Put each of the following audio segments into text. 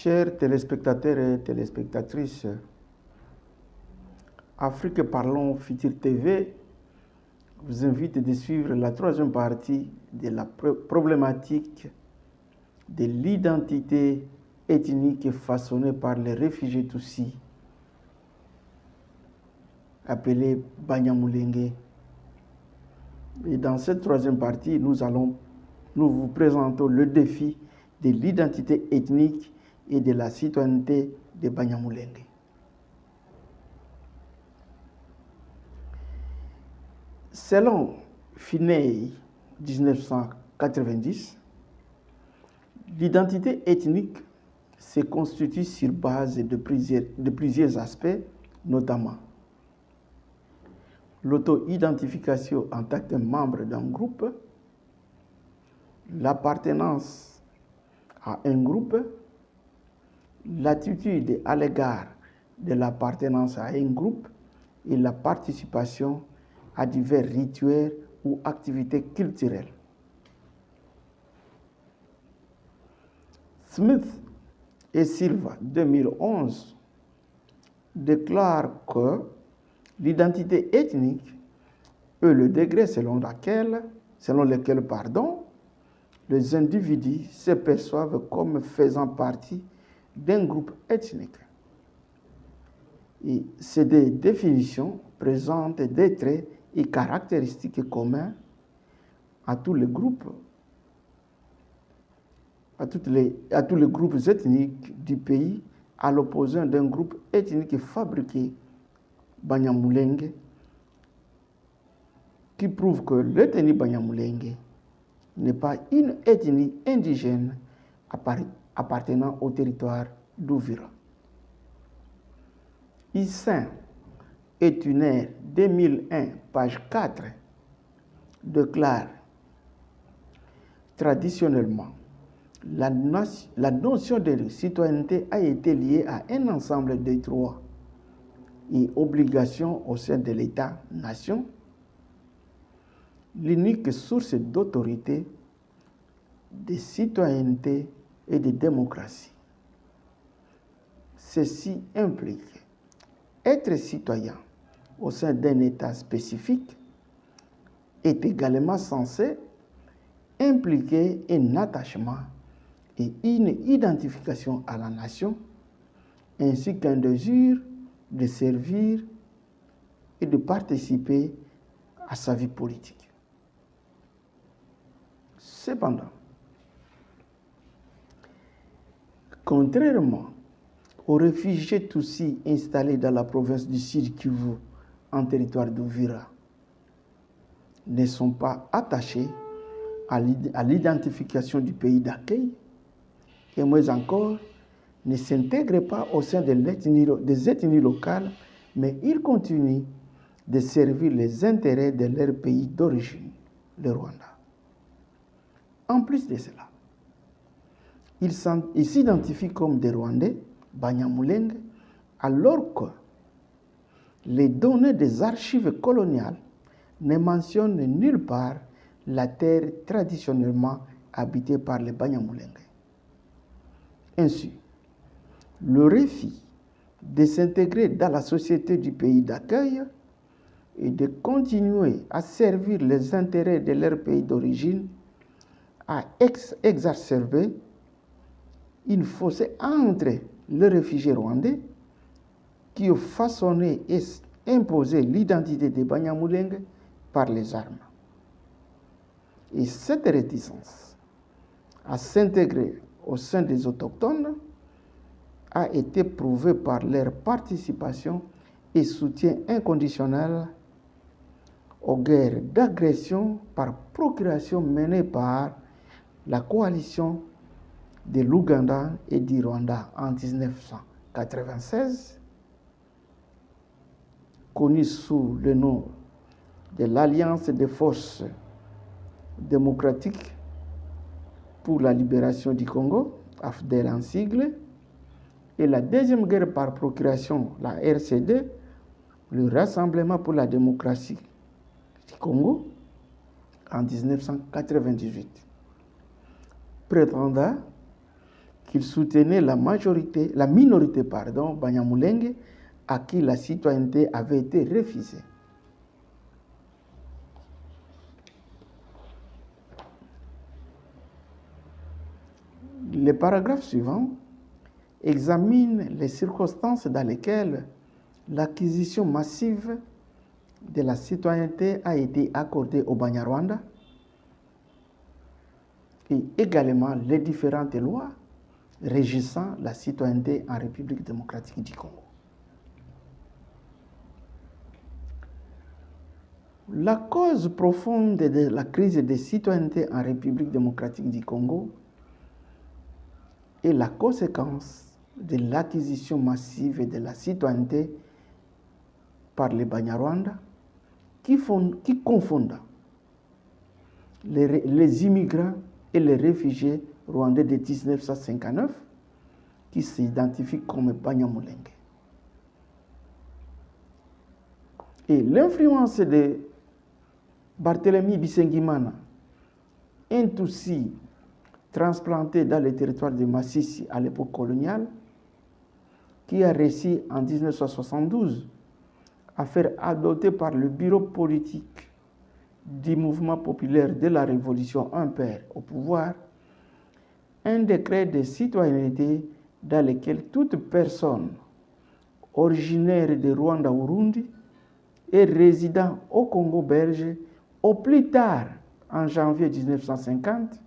Chers téléspectateurs et téléspectatrices, Afrique Parlons Futur TV vous invite à suivre la troisième partie de la problématique de l'identité ethnique façonnée par les réfugiés Tutsis, appelés Banyamulenge. Et dans cette troisième partie, nous vous présentons le défi de l'identité ethnique et de la citoyenneté des Banyamulenge. Selon Finney 1990, l'identité ethnique se constitue sur base de plusieurs aspects, notamment l'auto-identification en tant que membre d'un groupe, l'appartenance à un groupe, l'attitude à l'égard de l'appartenance à un groupe et la participation à divers rituels ou activités culturelles. Smith et Silva, 2011, déclarent que l'identité ethnique est le degré selon lequel les individus se perçoivent comme faisant partie d'un groupe ethnique. Et ces définitions présentent des traits et caractéristiques communs à tous les groupes, à tous les groupes ethniques du pays, à l'opposé d'un groupe ethnique fabriqué, Banyamulenge, qui prouve que l'ethnie Banyamulenge n'est pas une ethnie indigène appartenant au territoire d'Ouvira. Issin et Tuner, 2001, page 4, déclare traditionnellement, la notion de citoyenneté a été liée à un ensemble de droits et obligations au sein de l'État-nation, l'unique source d'autorité, de citoyenneté et de démocratie. Ceci implique être citoyen au sein d'un État spécifique est également censé impliquer un attachement et une identification à la nation, ainsi qu'un désir de servir et de participer à sa vie politique. Cependant, contrairement aux réfugiés Tutsis installés dans la province du Sud Kivu, en territoire d'Ouvira, ne sont pas attachés à l'identification du pays d'accueil et moins encore ne s'intègrent pas au sein des ethnies locales, mais ils continuent de servir les intérêts de leur pays d'origine, le Rwanda. En plus de cela, ils s'identifient comme des Rwandais, Banyamulenge, alors que les données des archives coloniales ne mentionnent nulle part la terre traditionnellement habitée par les Banyamulenge. Ainsi, le refus de s'intégrer dans la société du pays d'accueil et de continuer à servir les intérêts de leur pays d'origine a exacerbé une fossé entre les réfugiés rwandais qui ont façonné et imposé l'identité des Banyamulenge par les armes. Et cette réticence à s'intégrer au sein des autochtones a été prouvée par leur participation et soutien inconditionnel aux guerres d'agression par procuration menées par la coalition de l'Ouganda et du Rwanda en 1996, connue sous le nom de l'Alliance des forces démocratiques pour la libération du Congo, AFDEL en sigle, et la deuxième guerre par procuration, la RCD, le Rassemblement pour la démocratie du Congo, en 1998, prétendant qu'il soutenait la minorité Banyamulenge, à qui la citoyenneté avait été refusée. Le paragraphe suivant examine les circonstances dans lesquelles l'acquisition massive de la citoyenneté a été accordée au Banyarwanda et également les différentes lois régissant la citoyenneté en République démocratique du Congo. La cause profonde de la crise de citoyenneté en République démocratique du Congo est la conséquence de l'acquisition massive de la citoyenneté par les Banyarwanda qui confondent les immigrants et les réfugiés rwandais de 1959 qui s'identifient comme Banyamulenge. Et l'influence de Barthélemy Bisengimana, un Tutsi transplanté dans le territoire de Massissi à l'époque coloniale, qui a réussi en 1972 à faire adopter par le bureau politique du mouvement populaire de la Révolution impère au pouvoir un décret de citoyenneté dans lequel toute personne originaire de Rwanda-Urundi et résidant au Congo belge au plus tard en janvier 1950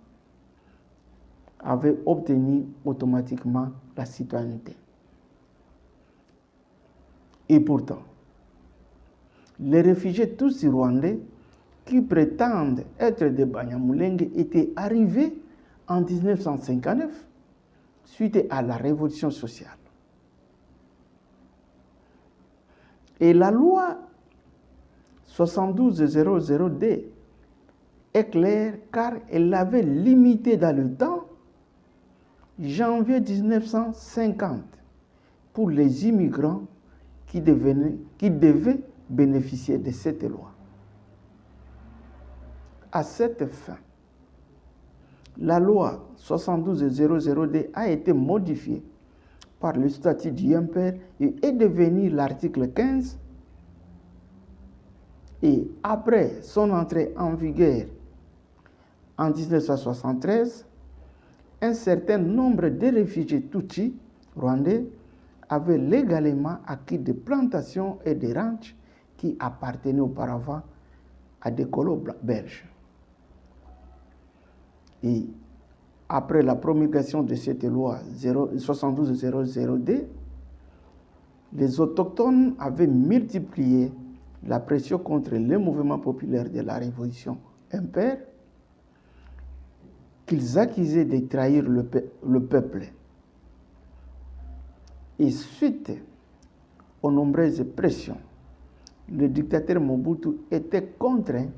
avait obtenu automatiquement la citoyenneté. Et pourtant, les réfugiés tous rwandais qui prétendent être des Banyamulenge étaient arrivés en 1959 suite à la révolution sociale. Et la loi 7200D est claire car elle avait limité dans le temps janvier 1950 pour les immigrants qui devaient bénéficier de cette loi. À cette fin, la loi 7200D a été modifiée par le statut du impère et est devenue l'article 15. Et après son entrée en vigueur en 1973, un certain nombre de réfugiés Tutsis rwandais avaient légalement acquis des plantations et des ranchs qui appartenaient auparavant à des colons belges. Et après la promulgation de cette loi 7200D, les autochtones avaient multiplié la pression contre les mouvements populaires de la Révolution impère qu'ils accusaient de trahir le peuple. Et suite aux nombreuses pressions, le dictateur Mobutu était contraint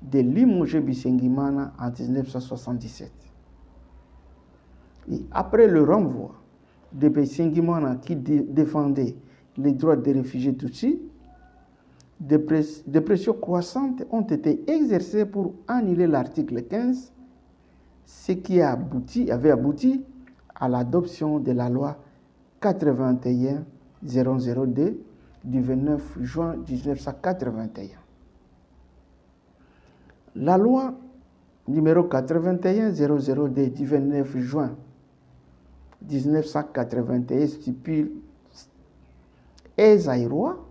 de limoger Bisengimana en 1977. Et après le renvoi de Bisengimana qui défendait les droits des réfugiés Tutsis, des pressions croissantes ont été exercées pour annuler l'article 15, ce qui avait abouti à l'adoption de la loi 8100D du 29 juin 1981. La loi numéro 8100D du 29 juin 1981 stipule Ezaïrois,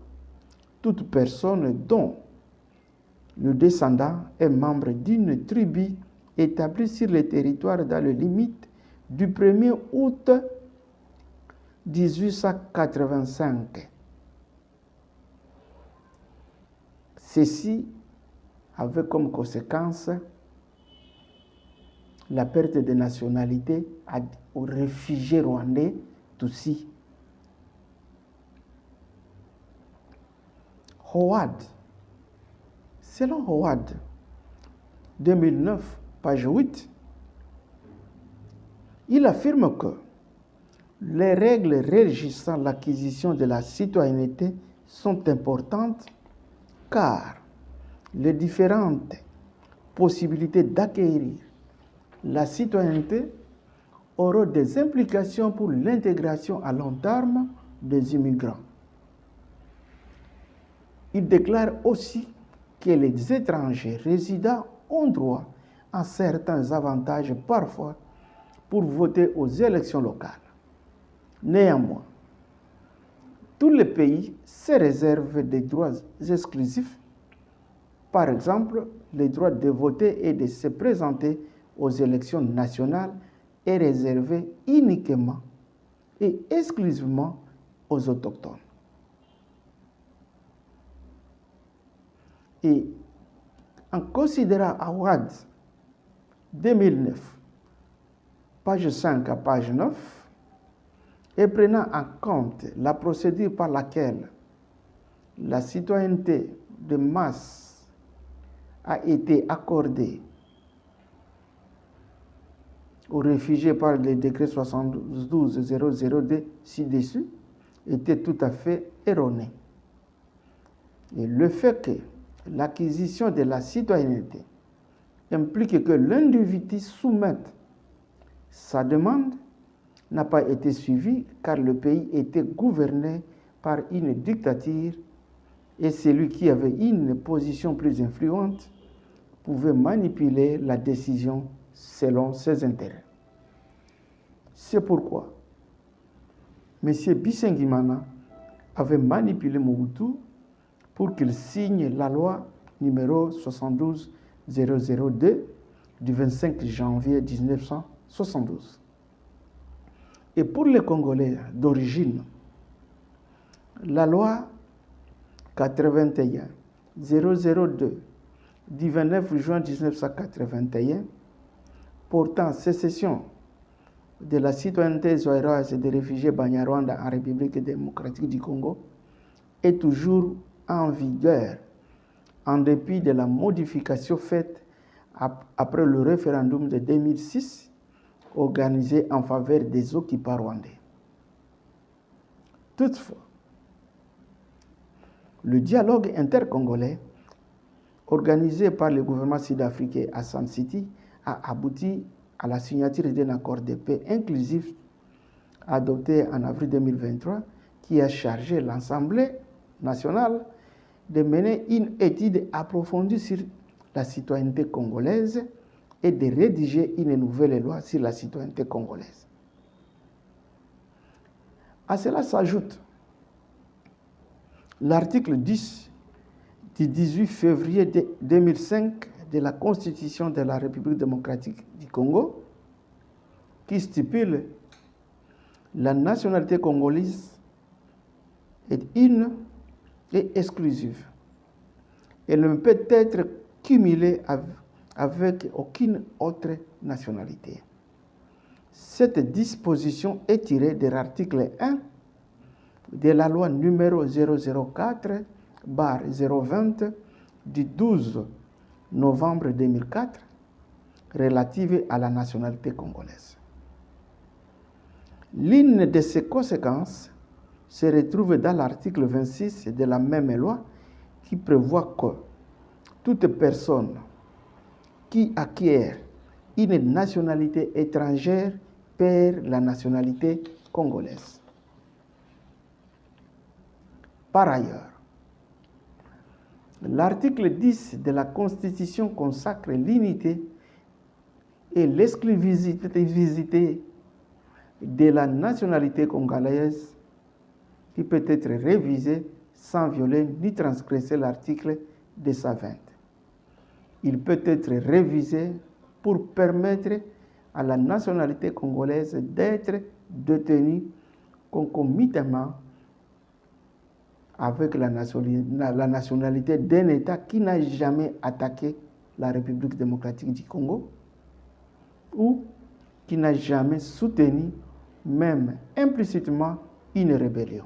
toute personne dont le descendant est membre d'une tribu établie sur le territoire dans les limites du 1er août 1885. Ceci avait comme conséquence la perte de nationalité aux réfugiés rwandais Tutsis. Howard, selon Howard, 2009, page 8, il affirme que les règles régissant l'acquisition de la citoyenneté sont importantes car les différentes possibilités d'acquérir la citoyenneté aura des implications pour l'intégration à long terme des immigrants. Il déclare aussi que les étrangers résidents ont droit à certains avantages parfois pour voter aux élections locales. Néanmoins, tous les pays se réservent des droits exclusifs. Par exemple, le droit de voter et de se présenter aux élections nationales est réservé uniquement et exclusivement aux autochtones. Et en considérant Awad 2009, page 5 à page 9, et prenant en compte la procédure par laquelle la citoyenneté de masse a été accordée aux réfugiés par le décret 72-002 ci-dessus, était tout à fait erroné. Et le fait que l'acquisition de la citoyenneté implique que l'individu soumette sa demande n'a pas été suivi car le pays était gouverné par une dictature et celui qui avait une position plus influente pouvait manipuler la décision selon ses intérêts. C'est pourquoi M. Bisengimana avait manipulé Mobutu pour qu'il signe la loi numéro 72-002 du 25 janvier 1972. Et pour les Congolais d'origine, la loi 81-002 du 29 juin 1981 portant sécession de la citoyenneté zaïroise et des réfugiés Banyarwanda en République démocratique du Congo est toujours en vigueur en dépit de la modification faite après le référendum de 2006 organisé en faveur des occupants rwandais. Toutefois, le dialogue intercongolais organisé par le gouvernement sud-africain à Sun City a abouti à la signature d'un accord de paix inclusif adopté en avril 2023 qui a chargé l'Assemblée nationale de mener une étude approfondie sur la citoyenneté congolaise et de rédiger une nouvelle loi sur la citoyenneté congolaise. À cela s'ajoute l'article 10 du 18 février 2005 de la Constitution de la République démocratique du Congo qui stipule la nationalité congolaise est une et exclusive. Elle ne peut être cumulée avec aucune autre nationalité. Cette disposition est tirée de l'article 1 de la loi numéro 004/020 du 12 novembre 2004 relative à la nationalité congolaise. L'une de ces conséquences se retrouve dans l'article 26 de la même loi qui prévoit que toute personne qui acquiert une nationalité étrangère perd la nationalité congolaise. Par ailleurs, l'article 10 de la Constitution consacre l'unité et l'exclusivité de la nationalité congolaise qui peut être révisé sans violer ni transgresser l'article 220. Il peut être révisé pour permettre à la nationalité congolaise d'être détenue concomitamment avec la nationalité d'un État qui n'a jamais attaqué la République démocratique du Congo ou qui n'a jamais soutenu, même implicitement, une rébellion.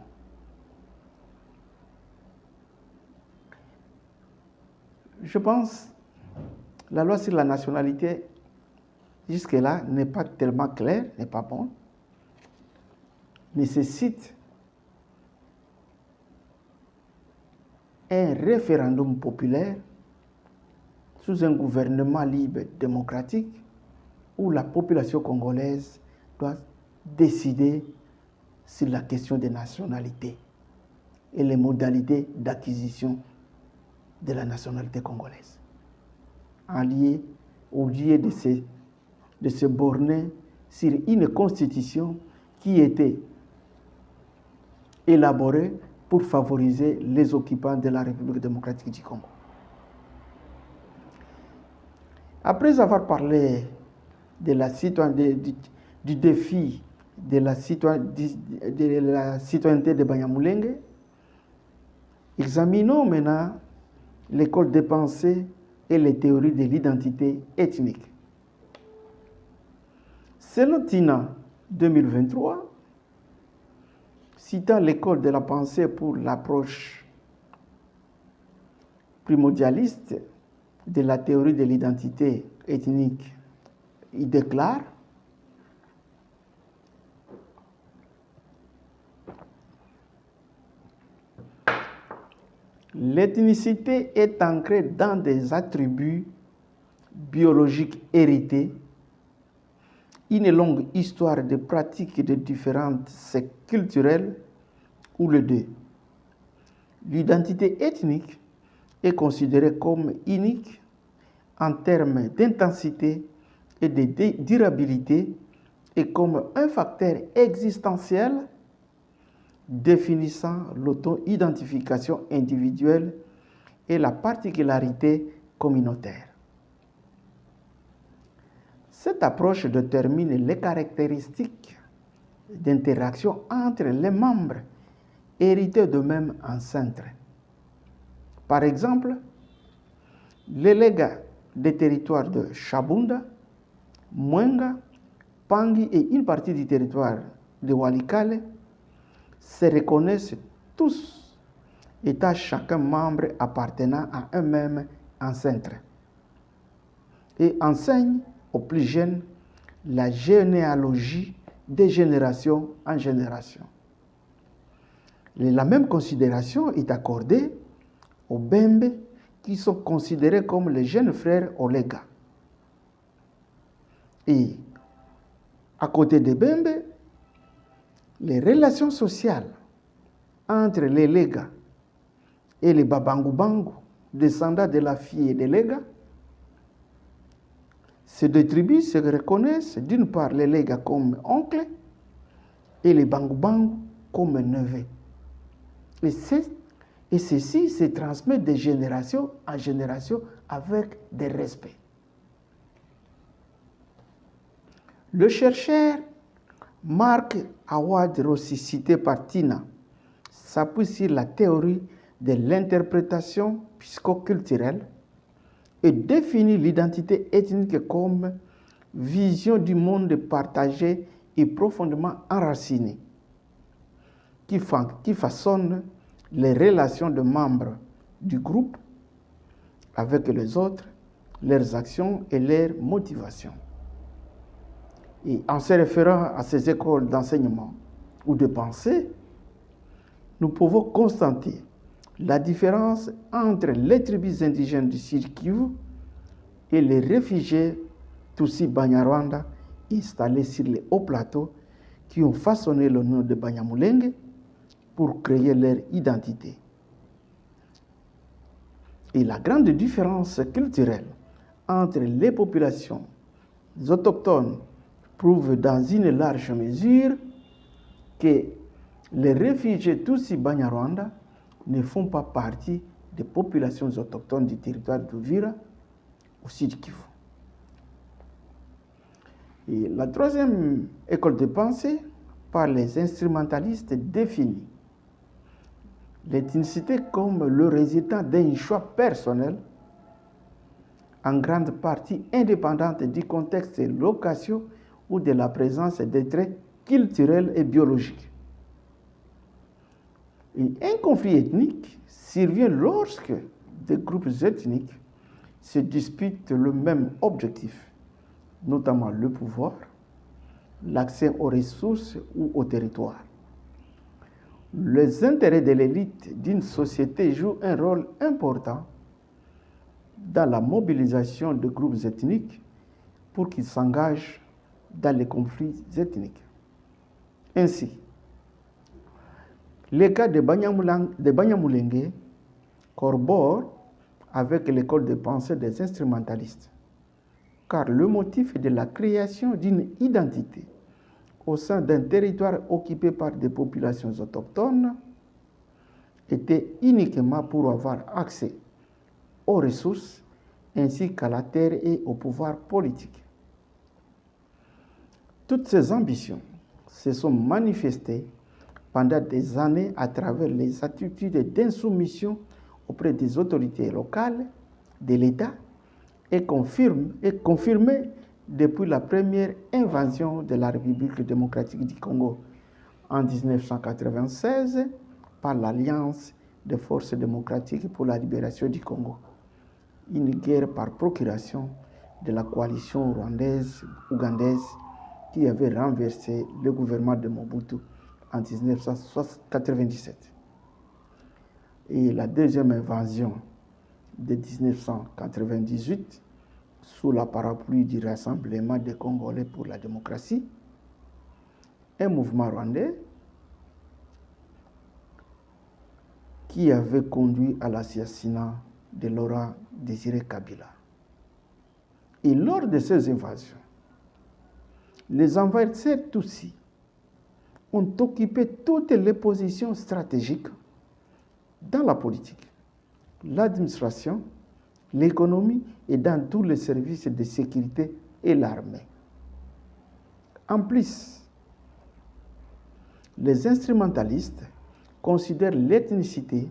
Je pense que la loi sur la nationalité, jusque-là, n'est pas tellement claire, n'est pas bonne, nécessite un référendum populaire sous un gouvernement libre démocratique où la population congolaise doit décider sur la question des nationalités et les modalités d'acquisition de la nationalité congolaise. Au lieu de se borner sur une constitution qui était élaborée pour favoriser les occupants de la République démocratique du Congo. Après avoir parlé de du défi de la citoyenneté de Banyamulenge, examinons maintenant l'école des pensées et les théories de l'identité ethnique. Selon Tina 2023, citant l'école de la pensée pour l'approche primordialiste de la théorie de l'identité ethnique, il déclare: l'ethnicité est ancrée dans des attributs biologiques hérités, une longue histoire de pratiques de différentes sectes culturelles ou les deux. L'identité ethnique est considérée comme unique en termes d'intensité et de durabilité et comme un facteur existentiel définissant l'auto-identification individuelle et la particularité communautaire. Cette approche détermine les caractéristiques d'interaction entre les membres hérités de même ancêtre. Par exemple, les légas des territoires de Chabunda, Mwenga, Pangi et une partie du territoire de Walikale se reconnaissent tous, étant chacun membre appartenant à un même ancêtre, et enseignent aux plus jeunes la généalogie de génération en génération. La même considération est accordée aux Bembe, qui sont considérés comme les jeunes frères aux Légas. Et à côté des Bembe, les relations sociales entre les Légas et les Babangu-Bangu, descendants de la fille des Légas, ces deux tribus se reconnaissent d'une part les Légas comme oncles et les Bangu-Bangu comme neveux. Et ceci se transmet de génération en génération avec des respects. Le chercheur Marc Awad Rossi, cité par Tina, s'appuie sur la théorie de l'interprétation psychoculturelle et définit l'identité ethnique comme vision du monde partagée et profondément enracinée, qui façonne les relations de membres du groupe avec les autres, leurs actions et leurs motivations. Et en se référant à ces écoles d'enseignement ou de pensée, nous pouvons constater la différence entre les tribus indigènes du Sud Kivu et les réfugiés Tutsi Banyarwanda installés sur les hauts plateaux qui ont façonné le nom de Banyamulenge pour créer leur identité. Et la grande différence culturelle entre les populations autochtones prouve dans une large mesure que les réfugiés Tutsi Banyarwanda ne font pas partie des populations autochtones du territoire d'Uvira au Sud Kivu. Et la troisième école de pensée, par les instrumentalistes, définit l'ethnicité comme le résultat d'un choix personnel, en grande partie indépendante du contexte location ou de la présence des traits culturels et biologiques. Et un conflit ethnique survient lorsque des groupes ethniques se disputent le même objectif, notamment le pouvoir, l'accès aux ressources ou au territoire. Les intérêts de l'élite d'une société jouent un rôle important dans la mobilisation de groupes ethniques pour qu'ils s'engagent dans les conflits ethniques. Ainsi, le cas de Banyamulenge corrobore avec l'école de pensée des instrumentalistes, car le motif de la création d'une identité au sein d'un territoire occupé par des populations autochtones était uniquement pour avoir accès aux ressources ainsi qu'à la terre et au pouvoir politique. Toutes ces ambitions se sont manifestées pendant des années à travers les attitudes d'insoumission auprès des autorités locales, de l'État, et confirmées depuis la première invasion de la République démocratique du Congo en 1996 par l'Alliance des forces démocratiques pour la libération du Congo, une guerre par procuration de la coalition rwandaise-ougandaise qui avait renversé le gouvernement de Mobutu en 1997. Et la deuxième invasion de 1998, sous la parapluie du Rassemblement des Congolais pour la démocratie, un mouvement rwandais qui avait conduit à l'assassinat de Laurent Désiré Kabila. Et lors de ces invasions, les envahisseurs Tutsis ont occupé toutes les positions stratégiques dans la politique, l'administration, l'économie et dans tous les services de sécurité et l'armée. En plus, les instrumentalistes considèrent l'ethnicité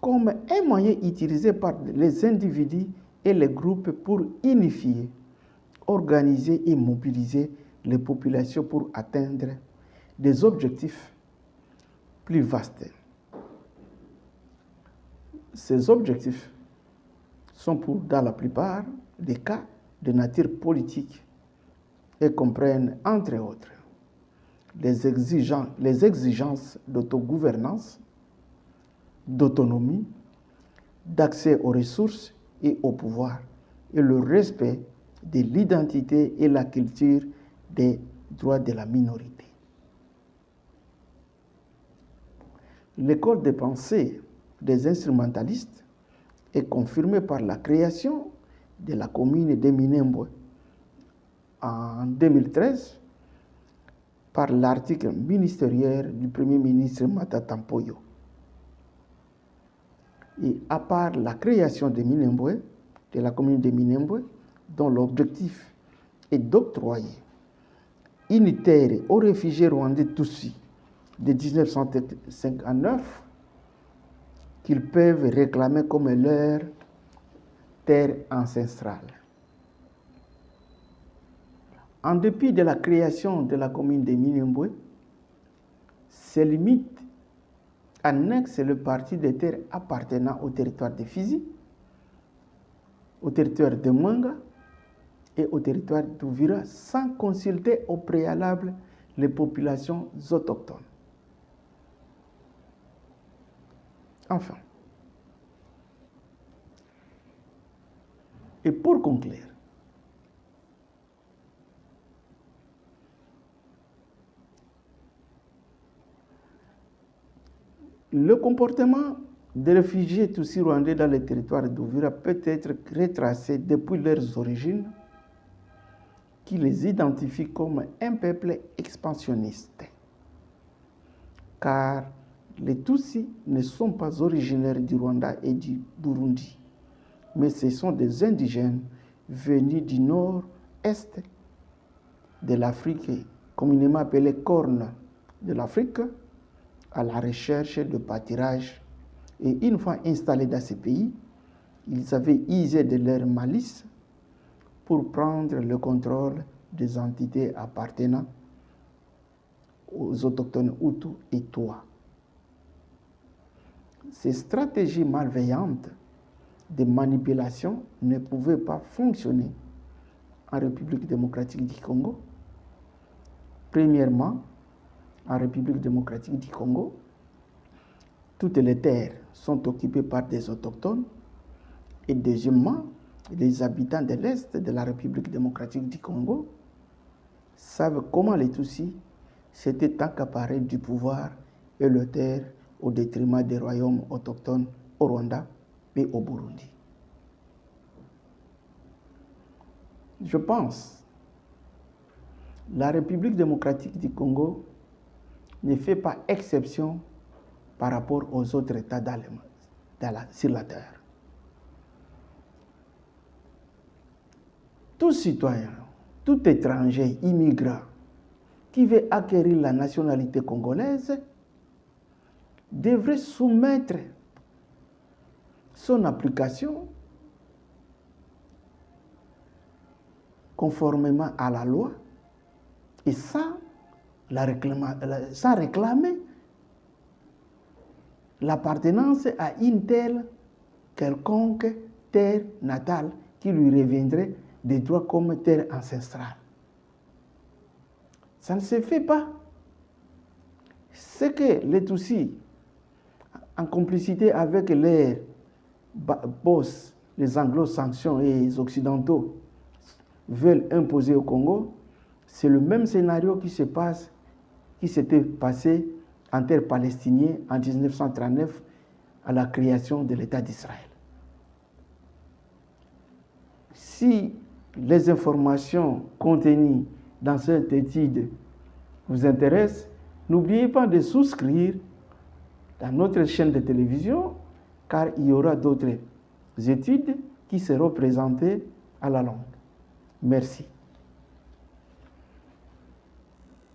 comme un moyen utilisé par les individus et les groupes pour unifier, organiser et mobiliser les populations pour atteindre des objectifs plus vastes. Ces objectifs sont dans la plupart des cas de nature politique et comprennent, entre autres, les exigences d'autogouvernance, d'autonomie, d'accès aux ressources et au pouvoir, et le respect de l'identité et la culture des droits de la minorité. L'école de pensée des instrumentalistes est confirmée par la création de la commune de Minembwe en 2013 par l'article ministériel du Premier ministre Matata Mpoyo. Et à part la création de Minembwe, de la commune de Minembwe, dont l'objectif est d'octroyer une terre aux réfugiés rwandais Tutsis de 1959 qu'ils peuvent réclamer comme leur terre ancestrale. En dépit de la création de la commune de Minembwe, ces limites annexent le parti des terres appartenant au territoire de Fizi, au territoire de Mwenga et au territoire d'Uvira sans consulter au préalable les populations autochtones. Enfin, et pour conclure, le comportement des réfugiés Tutsis rwandais dans les territoires d'Uvira peut être retracé depuis leurs origines, qui les identifient comme un peuple expansionniste. Car les Tutsis ne sont pas originaires du Rwanda et du Burundi, mais ce sont des indigènes venus du nord-est de l'Afrique, communément appelés cornes de l'Afrique, à la recherche de pâturage. Et une fois installés dans ces pays, ils avaient usé de leur malice pour prendre le contrôle des entités appartenant aux autochtones Hutus et Twa. Ces stratégies malveillantes de manipulation ne pouvaient pas fonctionner en République démocratique du Congo. Premièrement, en République démocratique du Congo, toutes les terres sont occupées par des autochtones. Et deuxièmement, les habitants de l'Est de la République démocratique du Congo savent comment les Tutsis s'étaient accaparés du pouvoir et le terre au détriment des royaumes autochtones au Rwanda et au Burundi. Je pense que la République démocratique du Congo ne fait pas exception par rapport aux autres États sur la terre. Tout citoyen, tout étranger, immigrant qui veut acquérir la nationalité congolaise devrait soumettre son application conformément à la loi et sans réclamer l'appartenance à une telle quelconque terre natale qui lui reviendrait des droits comme terre ancestrale. Ça ne se fait pas. C'est que les Tutsis, en complicité avec les boss, les anglo-saxons et les occidentaux, veulent imposer au Congo, c'est le même scénario qui s'était passé en terre palestinienne en 1939 à la création de l'État d'Israël. Si les informations contenues dans cette étude vous intéressent, n'oubliez pas de souscrire à notre chaîne de télévision, car il y aura d'autres études qui seront présentées à la longue. Merci.